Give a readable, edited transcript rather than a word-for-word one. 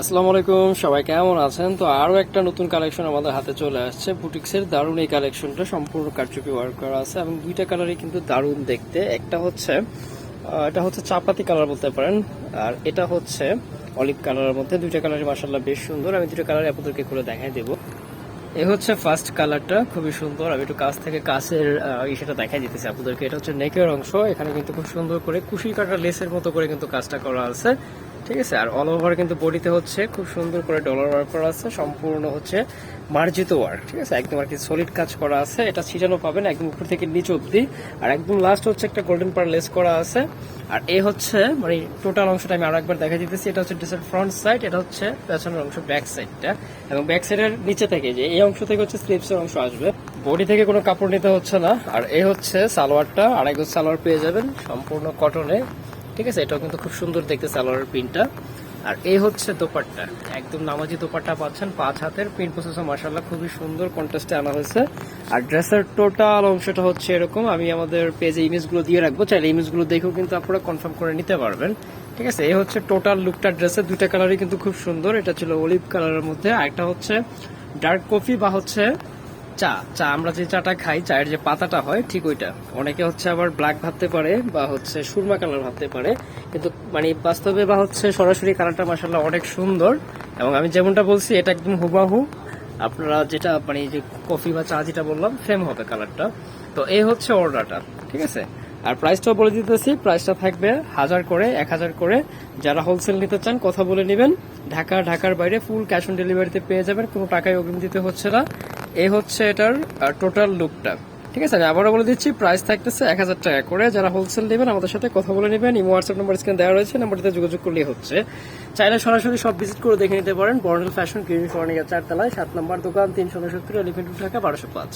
আসসালামু আলাইকুম, সবাই কেমন আছেন? তো আরো একটা নতুন কালেকশন আমাদের হাতে চলে আসছে বুটিক্সের। দারুণ এই কালেকশনটা, সম্পূর্ণ কারচুপি ওয়ার্ক করা আছে এবং দুইটা কালারই কিন্তু দারুণ দেখতে। একটা হচ্ছে এটা হচ্ছে চাপাতি কালার বলতে পারেন, আর এটা হচ্ছে অলিভ কালারের মধ্যে। দুইটা কালারই মাশাআল্লাহ বেশ সুন্দর। আমি দুটো কালার আপনাদেরকে খুলে দেখাই দেবো। এ হচ্ছে ফার্স্ট কালারটা, খুবই সুন্দর। আমি একটু কাছ থেকে কাছের ইসেটা দেখাই দিতেছি আপনাদেরকে। এটা হচ্ছে নেকের অংশ, এখানে কিন্তু খুব সুন্দর করে কুশি কাটা লেসের মতো করে কিন্তু কাজটা করা আছে, ঠিক আছে। আর অল ওভার কিন্তু বডিতে হচ্ছে খুব সুন্দর করে ডলার ওয়ার্ক করা আছে, সম্পূর্ণ হচ্ছে মার্জিত ওয়ার্ক, ঠিক আছে। একদম আর কি সলিড কাজ করা আছে। এটা ছিটানো পাবেন একদম উপর থেকে নিচ অব্দি। আর একদম লাস্ট হচ্ছে একটা গোল্ডেন পার লেস করা আছে। আর এ হচ্ছে মানে টোটাল অংশটা আমি আরো একবার দেখা দিতেছি। এটা হচ্ছে ড্রেসের ফ্রন্ট সাইড, এটা হচ্ছে পেছনের অংশ ব্যাক সাইডটা। এবং ব্যাক সাইডের নিচে থেকে যে এই অংশ থেকে হচ্ছে স্লিপসের অংশ আসবে, বডি থেকে কোনো কাপড় নিতে হচ্ছে না। আর এই হচ্ছে সালোয়ারটা, আড়াই গজ সালোয়ার পেয়ে যাবেন সম্পূর্ণ কটনে, ঠিক আছে। এটাও কিন্তু খুব সুন্দর দেখতে সালোয়ারের প্রিন্টটা। আর এই হচ্ছে দোপাট্টা, একদম নামাজি দোপাট্টা পাচ্ছেন, 5 হাতের প্রিন্ট প্রসেসর মাশাআল্লাহ খুবই সুন্দর কন্ট্রাস্টে আনা হয়েছে। আর ড্রেসের টোটাল অংশটা হচ্ছে এরকম। আমি আমাদের পেজে ইমেজগুলো দিয়ে রাখবো, চাইলে ইমেজগুলো দেখেও কিন্তু আপনারা কনফার্ম করে নিতে পারবেন, ঠিক আছে। এই হচ্ছে টোটাল লুকটা ড্রেসের। দুইটা কালারই কিন্তু খুব সুন্দর। এটা ছিল অলিভ কালারের মধ্যে, আর একটা হচ্ছে ডার্ক কফি বা হচ্ছে চা। চা আমরা যে চাটা খাই, চায়ের যে পাতাটা হয় ঠিক ওইটা। অনেকে হচ্ছে আবার ব্ল্যাক ভাবতে পারে বা হচ্ছে সুরমা কালার ভাবতে পারে, কিন্তু মানে বাস্তবে বা হচ্ছে সরাসরি কালারটা মাশাআল্লাহ অনেক সুন্দর। এবং আমি যেমনটা বলছি এটা একদম হুবাহু আপনারা যেটা মানে যে কফি বা চা যেটা বললাম সেম হবে কালারটা। তো এই হচ্ছে অর্ডারটা, ঠিক আছে। আর প্রাইসটাও বলে দিতেছি, প্রাইসটা থাকবে 1000 করে, 1000 করে। যারা হোলসেল নিতে চান কথা বলে নেবেন। ঢাকার বাইরে ফুল ক্যাশ অন ডেলিভারিতে পেয়ে যাবেন, কোনো টাকায় অগ্রিম দিতে হচ্ছে না। এই হচ্ছে এটার টোটাল লুকটা, ঠিক আছে। আমি আবারও বলে দিচ্ছি, প্রাইস থাকতেছে 1000 টাকা করে। যারা হোলসেল নেবেন আমাদের সাথে কথা বলে নেবেন। ইমো হোয়াটসঅ্যাপ নাম্বার স্ক্রিনে দেওয়া রয়েছে, নাম্বারটিতে যোগাযোগ করলেই হচ্ছে। চাইলে সরাসরি সব ভিজিট করে দেখে নিতে পারেন। বর্ণেল ফ্যাশন, গ্রিন ফর্নিচার 4 তলায় 7 নম্বর দোকান, 369 এলিফেন্ট রোড, ঢাকা 1205।